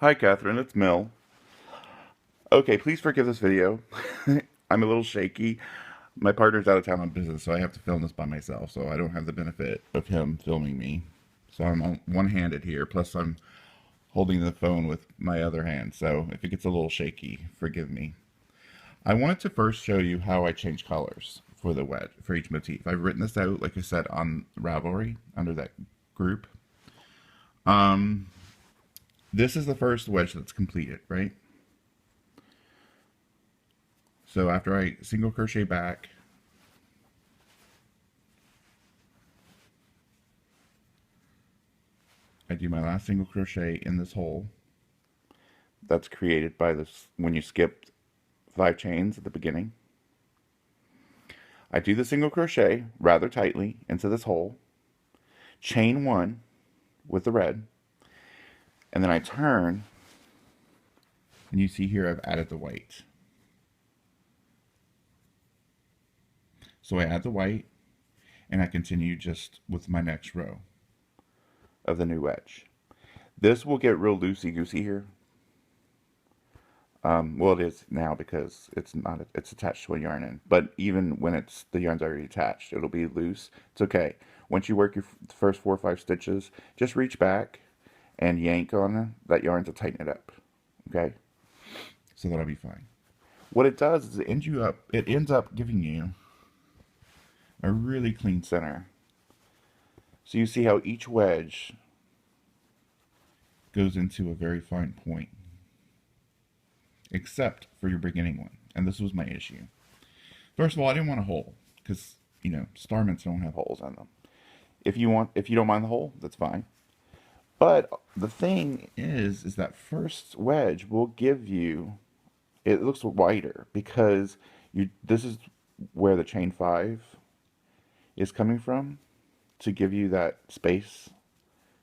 Hi, Catherine. It's Mel. Okay, please forgive this video. I'm a little shaky. My partner's out of town on business, so I have to film this by myself, so I don't have the benefit of him filming me. So I'm one-handed here, plus I'm holding the phone with my other hand, so if it gets a little shaky, forgive me. I wanted to first show you how I change colors for the wedge, for each motif. I've written this out, like I said, on Ravelry, under that group. Um, this is the first wedge that's completed, right? So after I single crochet back, I do my last single crochet in this hole that's created by this when you skipped 5 chains at the beginning. I do the single crochet rather tightly into this hole, chain 1 with the red, and then I turn, and you see here I've added the white. So I add the white, and I continue just with my next row of the new wedge. This will get real loosey-goosey here. Well, it is now because it's not, it's attached to a yarn end. But even when the yarn's already attached, it'll be loose. It's okay. Once you work your first 4 or 5 stitches, just reach back and yank on that yarn to tighten it up. Okay? So that'll be fine. What it does is it ends up giving you a really clean center. So you see how each wedge goes into a very fine point, except for your beginning one. And this was my issue. First of all, I didn't want a hole because, star mints don't have holes on them. If you don't mind the hole, that's fine. But the thing is that first wedge will give you, it looks wider because this is where the chain 5 is coming from to give you that space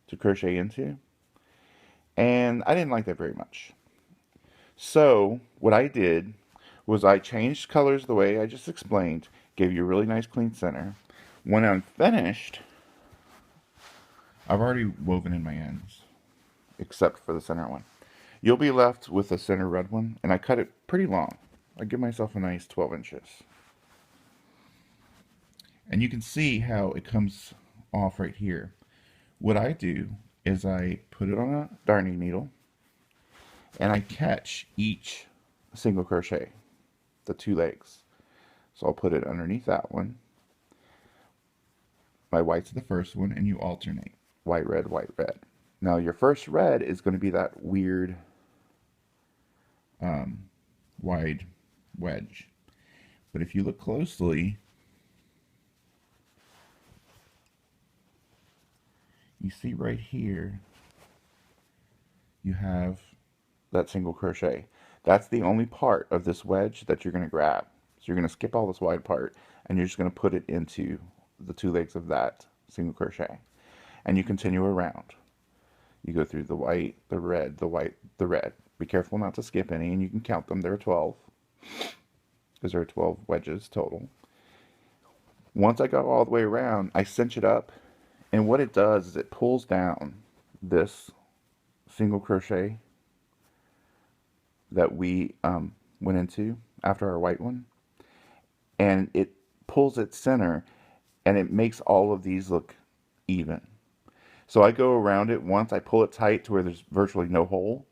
to crochet into. And I didn't like that very much. So what I did was I changed colors the way I just explained, gave you a really nice clean center. When I'm finished, I've already woven in my ends, except for the center one. You'll be left with the center red one, and I cut it pretty long. I give myself a nice 12 inches. And you can see how it comes off right here. What I do is I put it on a darning needle, and I catch each single crochet, the 2 legs. So I'll put it underneath that one. My white's the first one, and you alternate. White, red, white, red. Now your first red is going to be that weird wide wedge. But if you look closely, you see right here, you have that single crochet. That's the only part of this wedge that you're going to grab. So you're going to skip all this wide part, and you're just going to put it into the 2 legs of that single crochet. And you continue around. You go through the white, the red, the white, the red. Be careful not to skip any, and you can count them. There are 12, because there are 12 wedges total. Once I got all the way around, I cinch it up, and what it does is it pulls down this single crochet that we went into after our white one, and it pulls its center, and it makes all of these look even. So I go around it once, I pull it tight to where there's virtually no hole,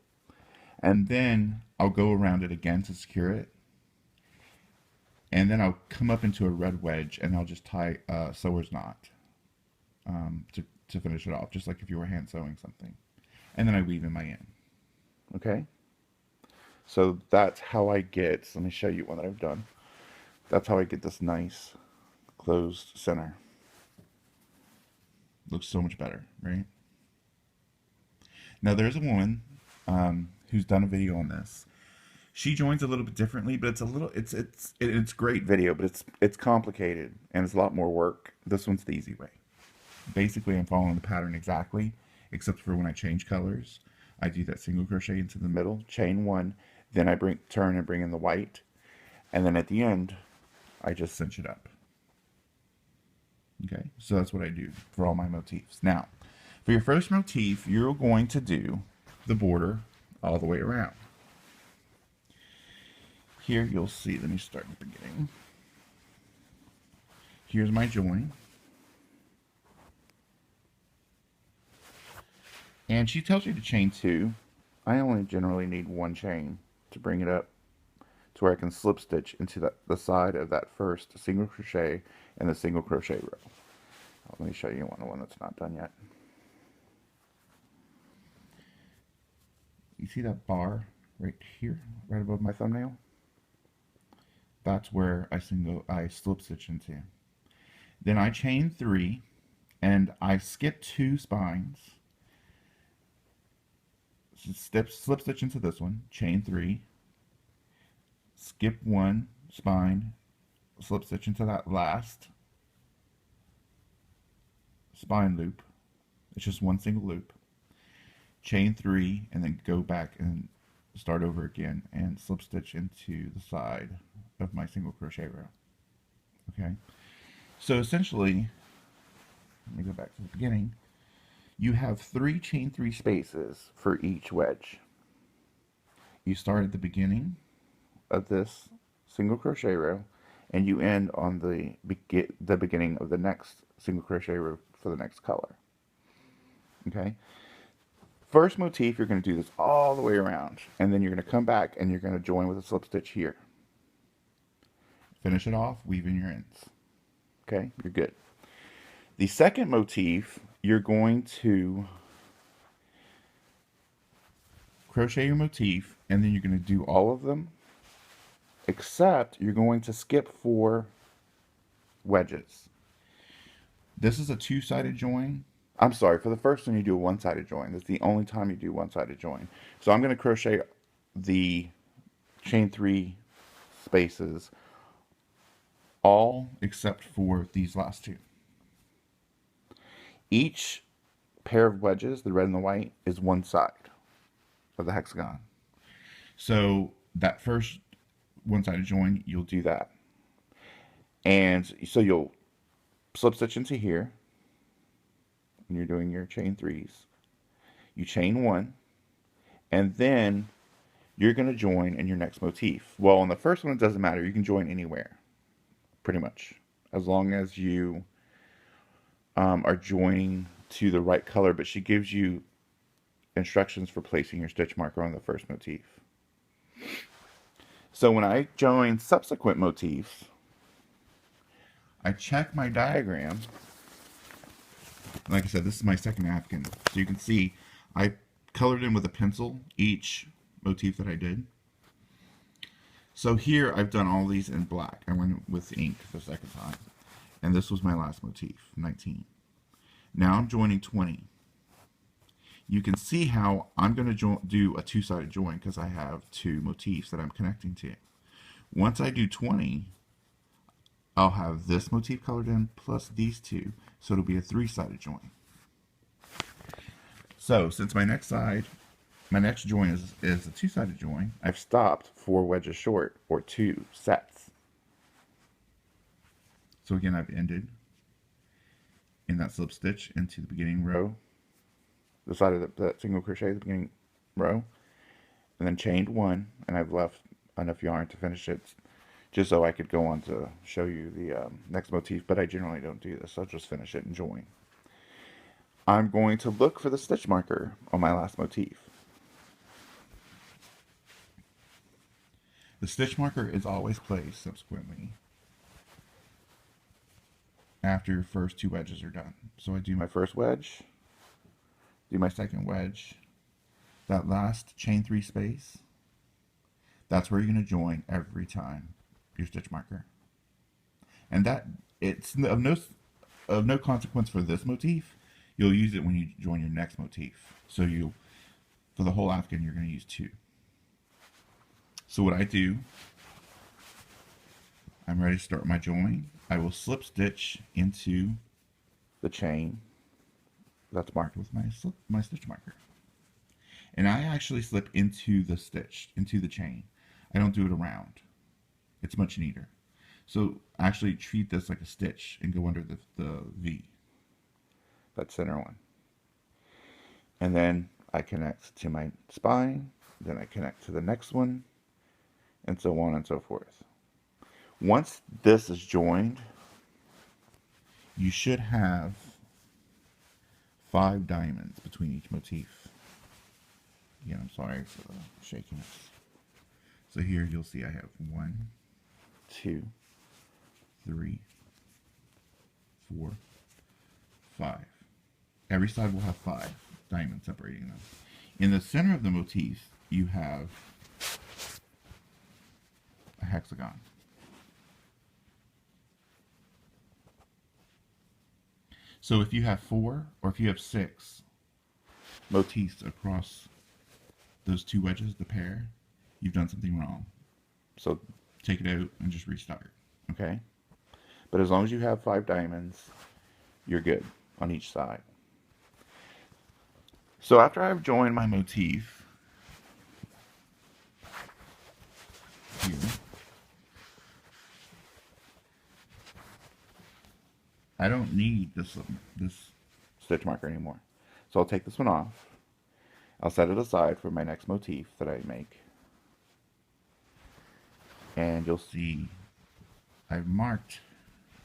and then I'll go around it again to secure it, and then I'll come up into a red wedge, and I'll just tie a sewer's knot to finish it off, just like if you were hand sewing something. And then I weave in my end. Okay? So that's how I get, let me show you one that I've done. That's how I get this nice closed center. Looks so much better, right? Now there's a woman who's done a video on this. She joins a little bit differently, but it's great video, but it's complicated and it's a lot more work. This one's the easy way. Basically, I'm following the pattern exactly, except for when I change colors. I do that single crochet into the middle, chain 1, then I turn and bring in the white, and then at the end, I just cinch it up. Okay, so that's what I do for all my motifs. Now, for your first motif, you're going to do the border all the way around. Here you'll see, let me start at the beginning. Here's my join. And she tells you to chain 2. I only generally need 1 chain to bring it up to where I can slip stitch into the side of that first single crochet and the single crochet row. Let me show you one that's not done yet. You see that bar right here, right above my thumbnail? That's where I slip stitch into. Then I chain 3 and I skip 2 spines. Slip stitch into this one, chain 3, skip 1 spine, slip stitch into that last spine loop. It's just one single loop, chain 3, and then go back and start over again and slip stitch into the side of my single crochet row. Okay, so essentially, let me go back to the beginning. You have 3 chain 3 spaces for each wedge. You start at the beginning of this single crochet row and you end on the beginning of the next single crochet row for the next color. Okay? First motif, you're going to do this all the way around, and then you're going to come back and you're going to join with a slip stitch here. Finish it off, weave in your ends. Okay? You're good. The second motif, you're going to crochet your motif, and then you're going to do all of them, except you're going to skip 4 wedges. This is a 2-sided join. I'm sorry, for the first one you do a 1-sided join. That's the only time you do 1-sided join. So I'm going to crochet the chain 3 spaces, all except for these last 2. Each pair of wedges, the red and the white, is 1 side of the hexagon. So that first 1-sided join, you'll do that. And so you'll slip stitch into here when you're doing your chain 3s. You chain 1, and then you're going to join in your next motif. Well, on the first one, it doesn't matter. You can join anywhere, pretty much, as long as you are joining to the right color, but she gives you instructions for placing your stitch marker on the first motif. So when I join subsequent motifs, I check my diagram. Like I said, this is my second Afghan. So you can see I colored in with a pencil each motif that I did. So here I've done all these in black. I went with ink the second time. And this was my last motif, 19. Now I'm joining 20. You can see how I'm going to do a 2-sided join because I have 2 motifs that I'm connecting to. Once I do 20, I'll have this motif colored in plus these 2, so it'll be a 3-sided join. So since my next join is a 2-sided join, I've stopped 4 wedges short, or 2 sets. So again, I've ended in that slip stitch into the beginning row, the side of that single crochet, the beginning row, and then chained 1, and I've left enough yarn to finish it just so I could go on to show you the next motif, but I generally don't do this. I'll just finish it and join. I'm going to look for the stitch marker on my last motif. The stitch marker is always placed subsequently after your first 2 wedges are done. So I do my first wedge, do my second wedge, that last chain 3 space, that's where you're going to join every time your stitch marker. And that it's of no consequence for this motif. You'll use it when you join your next motif. So for the whole Afghan, you're going to use 2. So what I do, I'm ready to start my join. I will slip stitch into the chain that's marked with my stitch marker. And I actually slip into the chain. I don't do it around. It's much neater. So actually treat this like a stitch and go under the V. That center one. And then I connect to my spine, then I connect to the next one, and so on and so forth. Once this is joined, you should have 5 diamonds between each motif. Again, I'm sorry for the shakiness. So here you'll see I have 1, 2, 3, 4, 5. Every side will have 5 diamonds separating them. In the center of the motif, you have a hexagon. So if you have 4 or if you have 6 motifs across those 2 wedges, the pair, you've done something wrong. So take it out and just restart, okay? But as long as you have 5 diamonds, you're good on each side. So after I've joined my motif here, I don't need this stitch marker anymore. So I'll take this one off. I'll set it aside for my next motif that I make. And you'll see I'd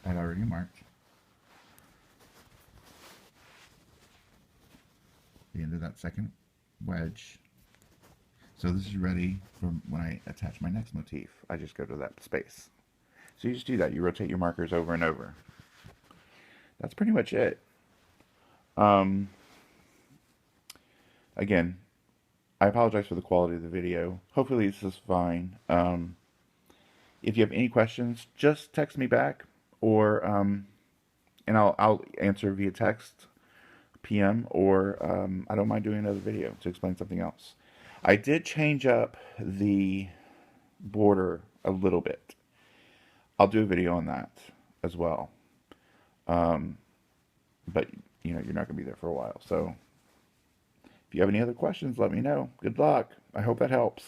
already marked the end of that second wedge. So this is ready for when I attach my next motif. I just go to that space. So you just do that. You rotate your markers over and over. That's pretty much it. Again, I apologize for the quality of the video. Hopefully this is fine. If you have any questions, just text me back, or and I'll answer via text, PM, or I don't mind doing another video to explain something else. I did change up the border a little bit. I'll do a video on that as well. But you know, you're not going to be there for a while. So if you have any other questions, let me know. Good luck. I hope that helps.